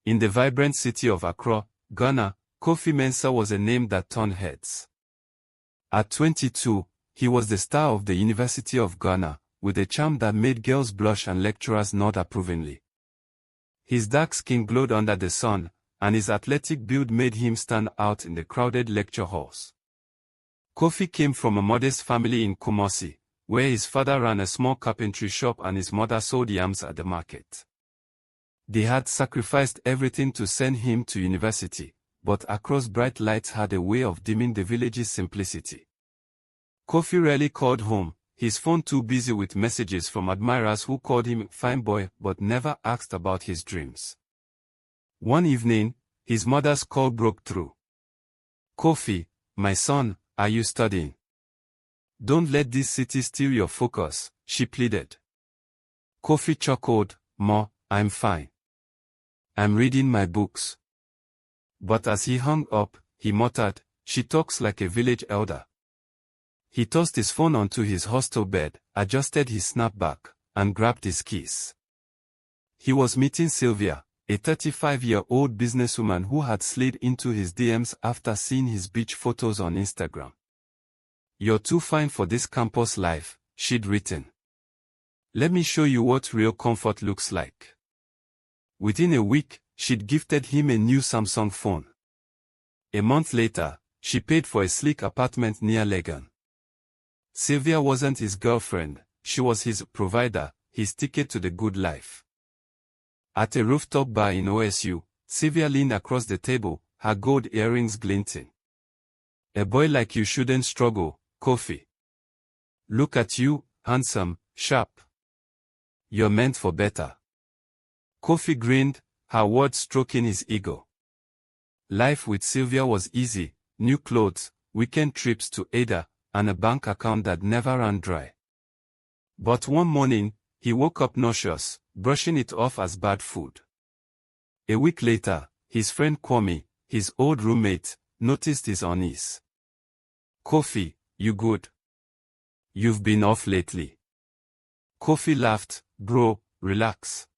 In the vibrant city of Accra, Ghana, Kofi Mensah was a name that turned heads. At 22, he was the star of the University of Ghana, with a charm that made girls blush and lecturers nod approvingly. His dark skin glowed under the sun, and his athletic build made him stand out in the crowded lecture halls. Kofi came from a modest family in Kumasi, where his father ran a small carpentry shop and his mother sold yams at the market. They had sacrificed everything to send him to university, but Accra's bright lights had a way of dimming the village's simplicity. Kofi rarely called home, his phone too busy with messages from admirers who called him fine boy but never asked about his dreams. One evening, his mother's call broke through. "Kofi, my son, are you studying? Don't let this city steal your focus," she pleaded. Kofi chuckled, "Ma, I'm fine. I'm reading my books." But as he hung up, he muttered, "She talks like a village elder." He tossed his phone onto his hostel bed, adjusted his snapback, and grabbed his keys. He was meeting Sylvia, a 35-year-old businesswoman who had slid into his DMs after seeing his beach photos on Instagram. "You're too fine for this campus life," she'd written. "Let me show you what real comfort looks like." Within a week, she'd gifted him a new Samsung phone. A month later, she paid for a sleek apartment near Legon. Sylvia wasn't his girlfriend, she was his provider, his ticket to the good life. At a rooftop bar in OSU, Sylvia leaned across the table, her gold earrings glinting. "A boy like you shouldn't struggle, Kofi. Look at you, handsome, sharp. You're meant for better." Kofi grinned, her words stroking his ego. Life with Sylvia was easy: new clothes, weekend trips to Ada, and a bank account that never ran dry. But one morning, he woke up nauseous, brushing it off as bad food. A week later, his friend Kwame, his old roommate, noticed his unease. "Kofi, you good? You've been off lately." Kofi laughed, "Bro, relax.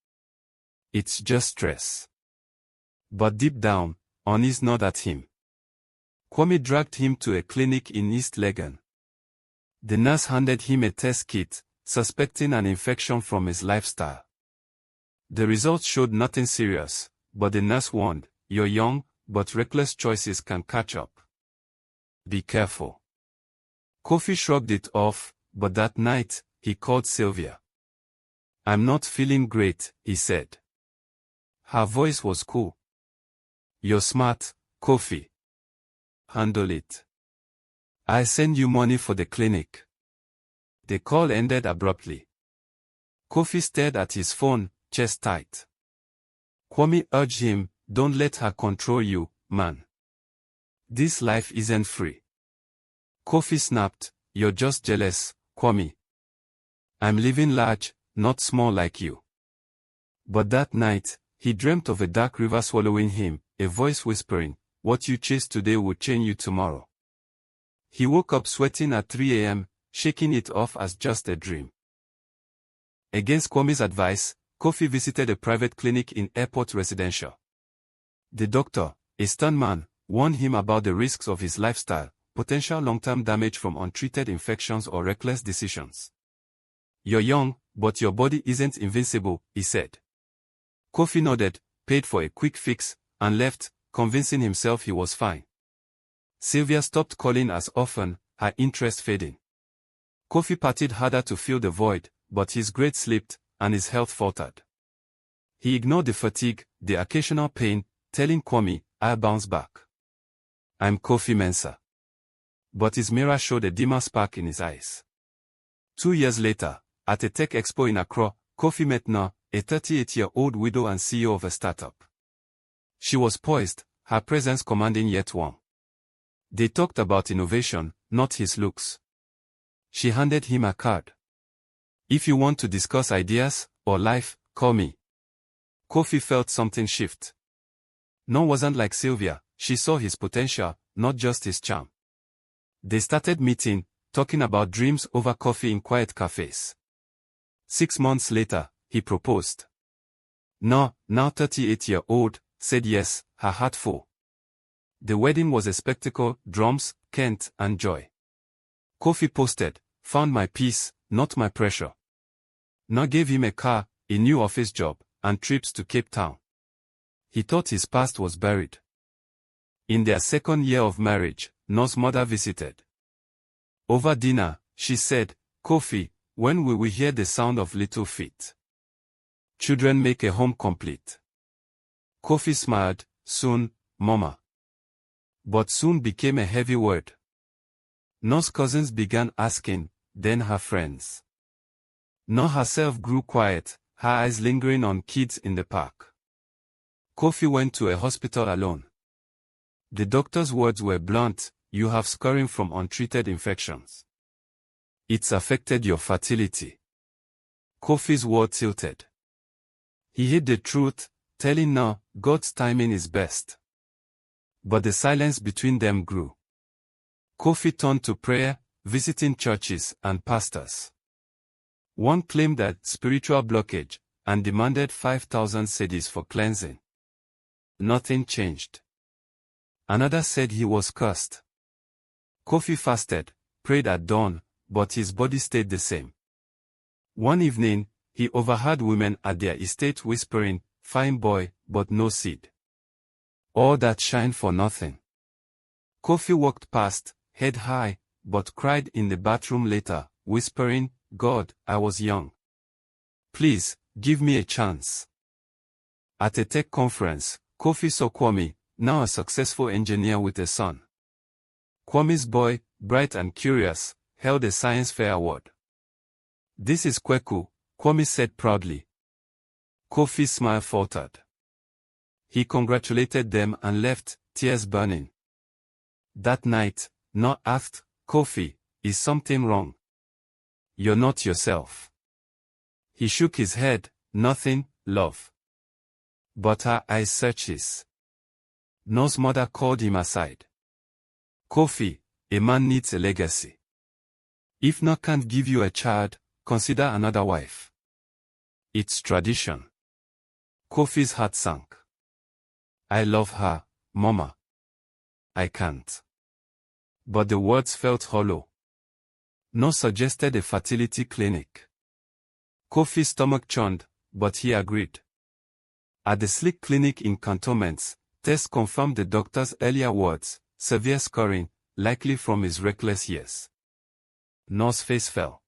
It's just stress." But deep down, unease gnawed at him. Kwame dragged him to a clinic in East Legon. The nurse handed him a test kit, suspecting an infection from his lifestyle. The results showed nothing serious, but the nurse warned, "You're young, but reckless choices can catch up. Be careful." Kofi shrugged it off, but that night, he called Sylvia. "I'm not feeling great," he said. Her voice was cool. "You're smart, Kofi. Handle it. I send you money for the clinic." The call ended abruptly. Kofi stared at his phone, chest tight. Kwame urged him, "Don't let her control you, man. This life isn't free." Kofi snapped, "You're just jealous, Kwame. I'm living large, not small like you." But that night, he dreamt of a dark river swallowing him, a voice whispering, "What you chase today will chain you tomorrow." He woke up sweating at 3 a.m., shaking it off as just a dream. Against Kwame's advice, Kofi visited a private clinic in Airport Residential. The doctor, a stern man, warned him about the risks of his lifestyle, potential long-term damage from untreated infections or reckless decisions. "You're young, but your body isn't invincible," he said. Kofi nodded, paid for a quick fix, and left, convincing himself he was fine. Sylvia stopped calling as often, her interest fading. Kofi partied harder to fill the void, but his grades slipped, and his health faltered. He ignored the fatigue, the occasional pain, telling Kwame, "I'll bounce back. I'm Kofi Mensah." But his mirror showed a dimmer spark in his eyes. 2 years later, at a tech expo in Accra, Kofi met Na, a 38-year-old widow and CEO of a startup. She was poised, her presence commanding yet warm. They talked about innovation, not his looks. She handed him a card. "If you want to discuss ideas, or life, call me." Kofi felt something shift. No wasn't like Sylvia, she saw his potential, not just his charm. They started meeting, talking about dreams over coffee in quiet cafes. 6 months later, he proposed. No, now 38-year-old, said yes, her heart full. The wedding was a spectacle, drums, Kent, and joy. Kofi posted, "Found my peace, not my pressure." Now gave him a car, a new office job, and trips to Cape Town. He thought his past was buried. In their second year of marriage, No's mother visited. Over dinner, she said, "Kofi, when will we hear the sound of little feet? Children make a home complete." Kofi smiled, "Soon, Mama." But soon became a heavy word. No's cousins began asking, then her friends. No herself grew quiet, her eyes lingering on kids in the park. Kofi went to a hospital alone. The doctor's words were blunt, "You have scarring from untreated infections. It's affected your fertility." Kofi's world tilted. He hid the truth, telling No, God's timing is best. But the silence between them grew. Kofi turned to prayer, visiting churches and pastors. One claimed that spiritual blockage, and demanded 5,000 cedis for cleansing. Nothing changed. Another said he was cursed. Kofi fasted, prayed at dawn, but his body stayed the same. One evening, he overheard women at their estate whispering, "Fine boy, but no seed. All that shine for nothing." Kofi walked past, head high, but cried in the bathroom later, whispering, "God, I was young. Please, give me a chance." At a tech conference, Kofi saw Kwame, now a successful engineer with a son. Kwame's boy, bright and curious, held a science fair award. "This is Kweku," Kwame said proudly. Kofi's smile faltered. He congratulated them and left, tears burning. That night, No asked, "Kofi, is something wrong? You're not yourself." He shook his head, "Nothing, love." But her eyes searches. No's mother called him aside. "Kofi, a man needs a legacy. If No can't give you a child, consider another wife. It's tradition." Kofi's heart sank. "I love her, Mama. I can't." But the words felt hollow. No suggested a fertility clinic. Kofi's stomach churned, but he agreed. At the Slick Clinic in Cantonments, tests confirmed the doctor's earlier words, severe scarring, likely from his reckless years. No's face fell.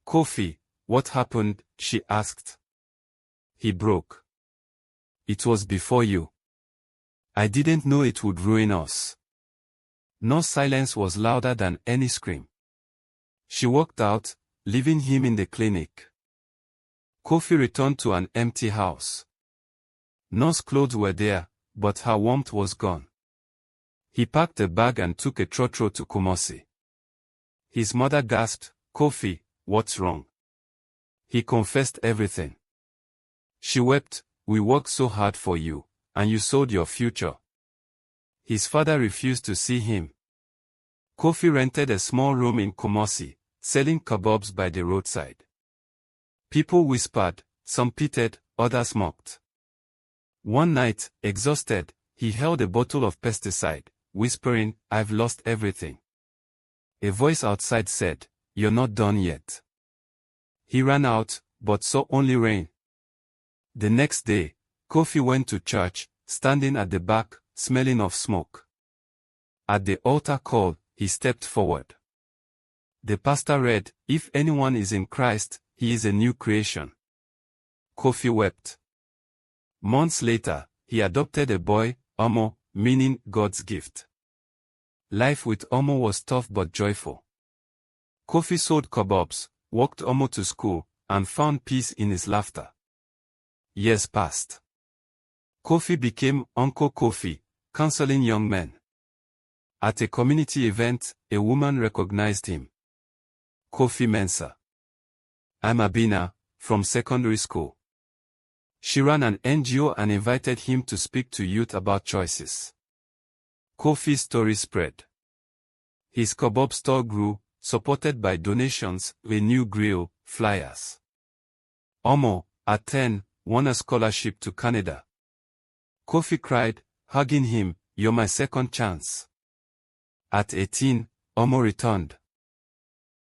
"Kofi, what happened?" she asked. "He broke. It was before you. I didn't know it would ruin us." No's silence was louder than any scream. She walked out, leaving him in the clinic. Kofi returned to an empty house. No's clothes were there, but her warmth was gone. He packed a bag and took a trotro to Kumasi. His mother gasped, "Kofi, what's wrong?" He confessed everything. She wept, "We worked so hard for you, and you sold your future." His father refused to see him. Kofi rented a small room in Kumasi, selling kebabs by the roadside. People whispered, some pitted, others mocked. One night, exhausted, he held a bottle of pesticide, whispering, "I've lost everything." A voice outside said, "You're not done yet." He ran out, but saw only rain. The next day, Kofi went to church, standing at the back, smelling of smoke. At the altar call, he stepped forward. The pastor read, "If anyone is in Christ, he is a new creation." Kofi wept. Months later, he adopted a boy, Omo, meaning God's gift. Life with Omo was tough but joyful. Kofi sold kebabs, walked Omo to school, and found peace in his laughter. Years passed. Kofi became Uncle Kofi, counseling young men. At a community event, a woman recognized him. "Kofi Mensah. I'm Abina, from secondary school." She ran an NGO and invited him to speak to youth about choices. Kofi's story spread. His kebab store grew, supported by donations, a new grill, flyers. Omo, at 10, won a scholarship to Canada. Kofi cried, hugging him, "You're my second chance." At 18, Omo returned.